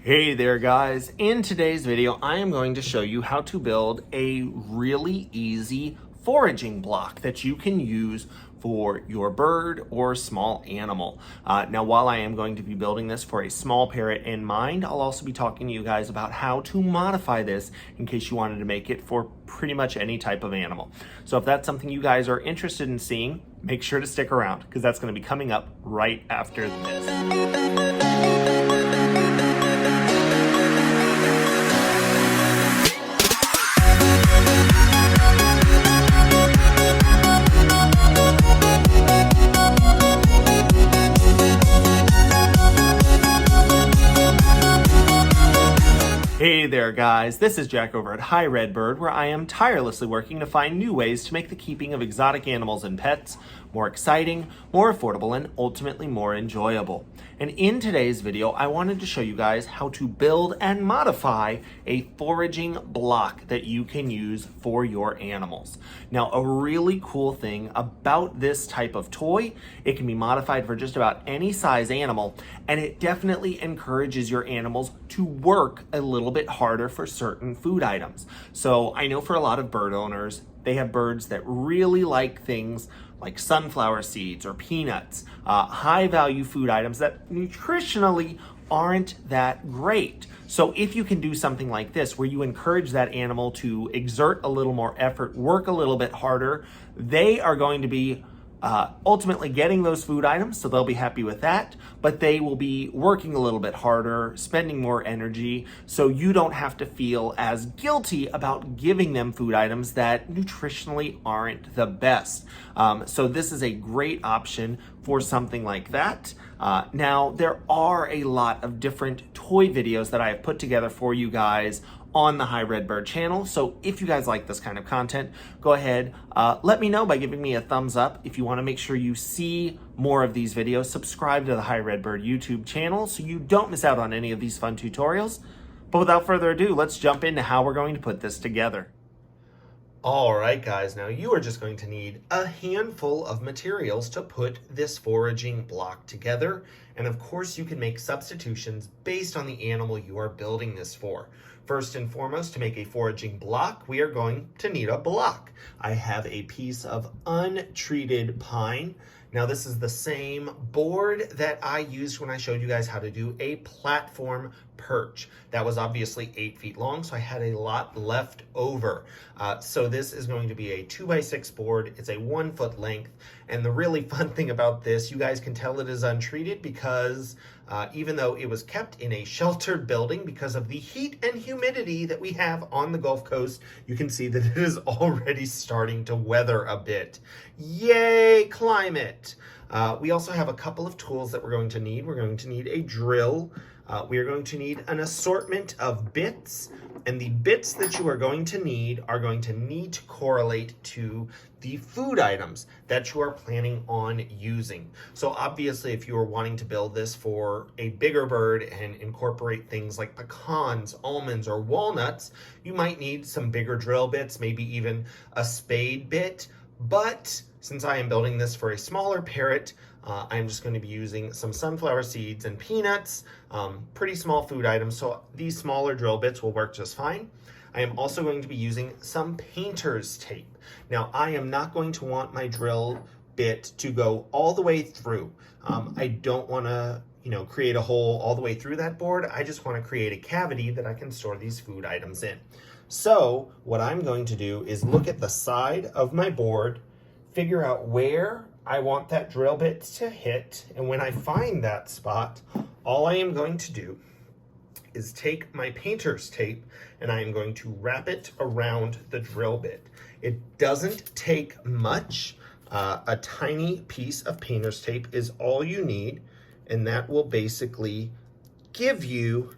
Hey there guys, in today's video I am going to show you how to build a really easy foraging block that you can use for your bird or small animal. Now while I am going to be building this for a small parrot in mind, I'll also be talking to you guys about how to modify this in case you wanted to make it for pretty much any type of animal. So if that's something you guys are interested in seeing, make sure to stick around because that's going to be coming up right after this. Hey there guys, this is Jack over at Hi Redbird, where I am tirelessly working to find new ways to make the keeping of exotic animals and pets more exciting, more affordable, and ultimately more enjoyable. And in today's video, I wanted to show you guys how to build and modify a foraging block that you can use for your animals. Now, a really cool thing about this type of toy, it can be modified for just about any size animal, and it definitely encourages your animals to work a little bit harder for certain food items. So I know for a lot of bird owners, they have birds that really like things like sunflower seeds or peanuts, high value food items that nutritionally aren't that great. So if you can do something like this where you encourage that animal to exert a little more effort, work a little bit harder, they are going to be ultimately getting those food items, so they'll be happy with that, but they will be working a little bit harder, spending more energy, so you don't have to feel as guilty about giving them food items that nutritionally aren't the best. So this is a great option for something like that. Now, there are a lot of different toy videos that I have put together for you guys on the Hi Redbird channel. So if you guys like this kind of content, go ahead, let me know by giving me a thumbs up. If you want to make sure you see more of these videos, subscribe to the Hi Redbird YouTube channel so you don't miss out on any of these fun tutorials. But without further ado, let's jump into how we're going to put this together. All right, guys, now you are just going to need a handful of materials to put this foraging block together. And of course, you can make substitutions based on the animal you are building this for. First and foremost, to make a foraging block, we are going to need a block. I have a piece of untreated pine. Now, this is the same board that I used when I showed you guys how to do a platform perch. That was obviously 8 feet long, so I had a lot left over. So this is going to be a 2x6 board. It's a 1 foot length. And the really fun thing about this, you guys can tell it is untreated because even though it was kept in a sheltered building because of the heat and humidity that we have on the Gulf Coast, you can see that it is already starting to weather a bit. Yay, climate! We also have a couple of tools that we're going to need. We're going to need a drill. We are going to need an assortment of bits, and the bits that you are going to need to correlate to the food items that you are planning on using. So obviously, if you are wanting to build this for a bigger bird and incorporate things like pecans, almonds, or walnuts, you might need some bigger drill bits, maybe even a spade bit. But since I am building this for a smaller parrot, I'm just going to be using some sunflower seeds and peanuts, pretty small food items, so these smaller drill bits will work just fine. I am also going to be using some painter's tape. Now, I am not going to want my drill bit to go all the way through. I don't want to, create a hole all the way through that board. I just want to create a cavity that I can store these food items in. So what I'm going to do is look at the side of my board, figure out where I want that drill bit to hit, and when I find that spot, all I am going to do is take my painter's tape and I am going to wrap it around the drill bit. It doesn't take much. A tiny piece of painter's tape is all you need, and that will basically give you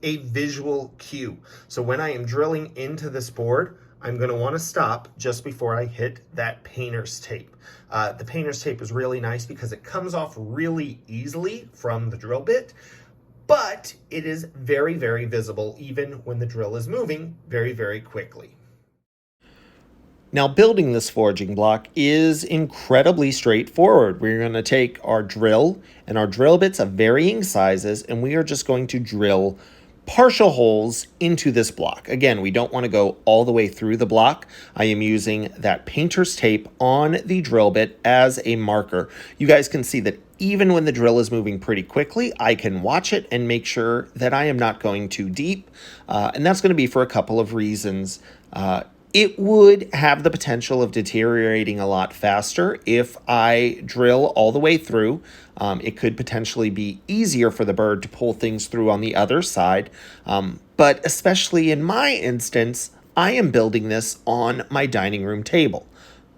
a visual cue. So when I am drilling into this board, I'm going to want to stop just before I hit that painter's tape. The painter's tape is really nice because it comes off really easily from the drill bit, but it is very, very visible even when the drill is moving very, very quickly. Now, building this foraging block is incredibly straightforward. We're going to take our drill and our drill bits of varying sizes, and we are just going to drill partial holes into this block. Again, we don't want to go all the way through the block. I am using that painter's tape on the drill bit as a marker. You guys can see that even when the drill is moving pretty quickly, I can watch it and make sure that I am not going too deep. And that's going to be for a couple of reasons. It would have the potential of deteriorating a lot faster if I drill all the way through. It could potentially be easier for the bird to pull things through on the other side. But especially in my instance, I am building this on my dining room table.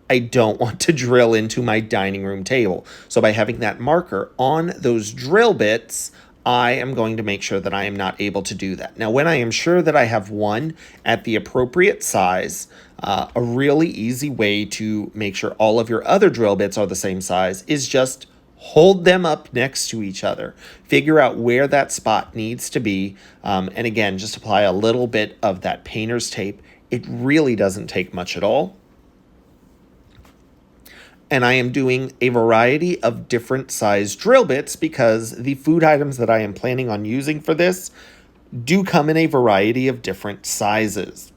I don't want to drill into my dining room table. So by having that marker on those drill bits, I am going to make sure that I am not able to do that. Now, when I am sure that I have one at the appropriate size, a really easy way to make sure all of your other drill bits are the same size is just hold them up next to each other. Figure out where that spot needs to be. And again, just apply a little bit of that painter's tape. It really doesn't take much at all. And I am doing a variety of different size drill bits because the food items that I am planning on using for this do come in a variety of different sizes.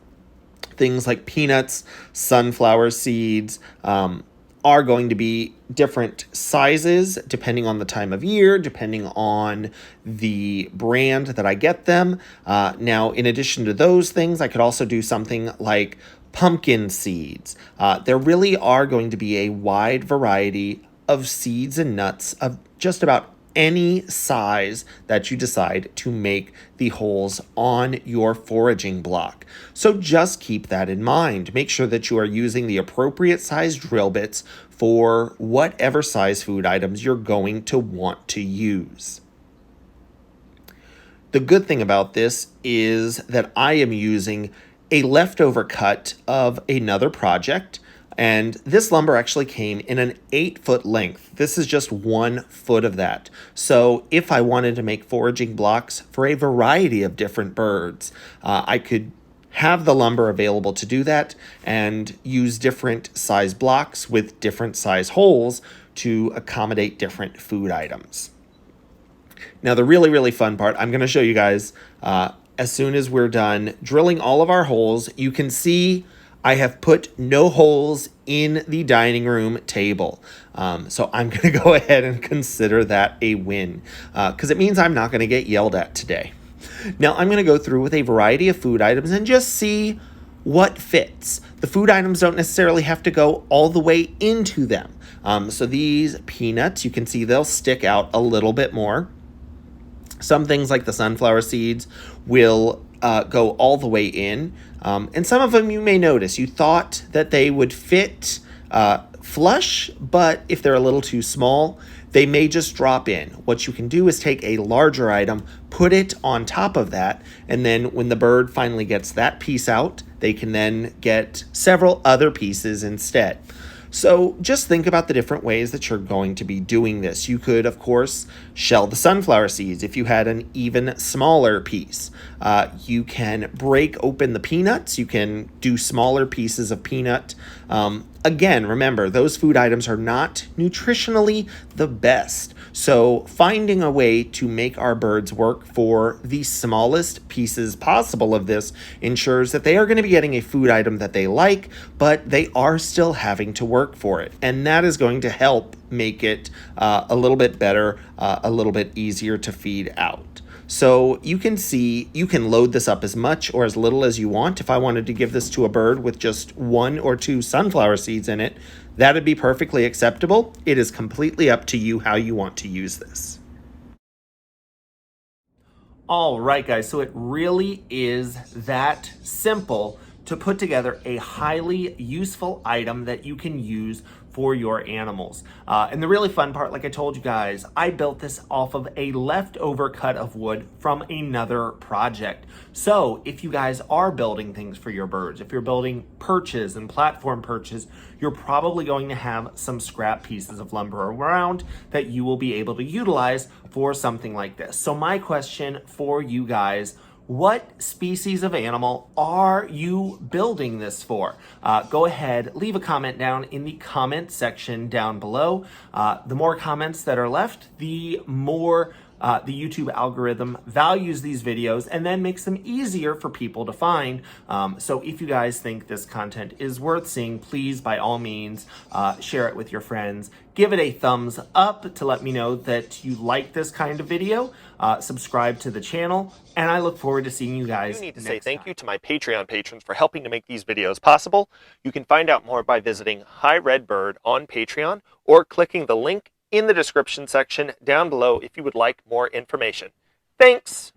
Things like peanuts, sunflower seeds, are going to be different sizes depending on the time of year, depending on the brand that I get them. Now, in addition to those things, I could also do something like pumpkin seeds. There really are going to be a wide variety of seeds and nuts of just about any size that you decide to make the holes on your foraging block. So just keep that in mind. Make sure that you are using the appropriate size drill bits for whatever size food items you're going to want to use. The good thing about this is that I am using a leftover cut of another project, and this lumber actually came in an 8-foot length. This is just 1 foot of that. So if I wanted to make foraging blocks for a variety of different birds, I could have the lumber available to do that and use different size blocks with different size holes to accommodate different food items. Now, the really, really fun part, I'm going to show you guys as soon as we're done drilling all of our holes. You can see I have put no holes in the dining room table. So I'm going to go ahead and consider that a win because it means I'm not going to get yelled at today. Now I'm going to go through with a variety of food items and just see what fits. The food items don't necessarily have to go all the way into them. So these peanuts, you can see they'll stick out a little bit more. Some things like the sunflower seeds will go all the way in. And some of them you may notice, you thought that they would fit flush, but if they're a little too small, they may just drop in. What you can do is take a larger item, put it on top of that, and then when the bird finally gets that piece out, they can then get several other pieces instead. So just think about the different ways that you're going to be doing this. You could, of course, shell the sunflower seeds if you had an even smaller piece. You can break open the peanuts. You can do smaller pieces of peanut. Again, remember, those food items are not nutritionally the best. So finding a way to make our birds work for the smallest pieces possible of this ensures that they are going to be getting a food item that they like, but they are still having to work for it. And that is going to help make it a little bit better, a little bit easier to feed out. So you can see, you can load this up as much or as little as you want. If I wanted to give this to a bird with just 1 or 2 sunflower seeds in it, that'd be perfectly acceptable. It is completely up to you how you want to use this. All right, guys, so it really is that simple to put together a highly useful item that you can use for your animals. And the really fun part, like I told you guys, I built this off of a leftover cut of wood from another project. So if you guys are building things for your birds, if you're building perches and platform perches, you're probably going to have some scrap pieces of lumber around that you will be able to utilize for something like this. So my question for you guys: what species of animal are you building this for? Go ahead, leave a comment down in the comment section down below. The more comments that are left, the more the YouTube algorithm values these videos and then makes them easier for people to find. So if you guys think this content is worth seeing, please, by all means, share it with your friends. Give it a thumbs up to let me know that you like this kind of video. Subscribe to the channel, and I look forward to seeing you guys I need to next say thank time. you to my Patreon patrons for helping to make these videos possible. You can find out more by visiting Hi Red Bird on Patreon or clicking the link in the description section down below if you would like more information. Thanks!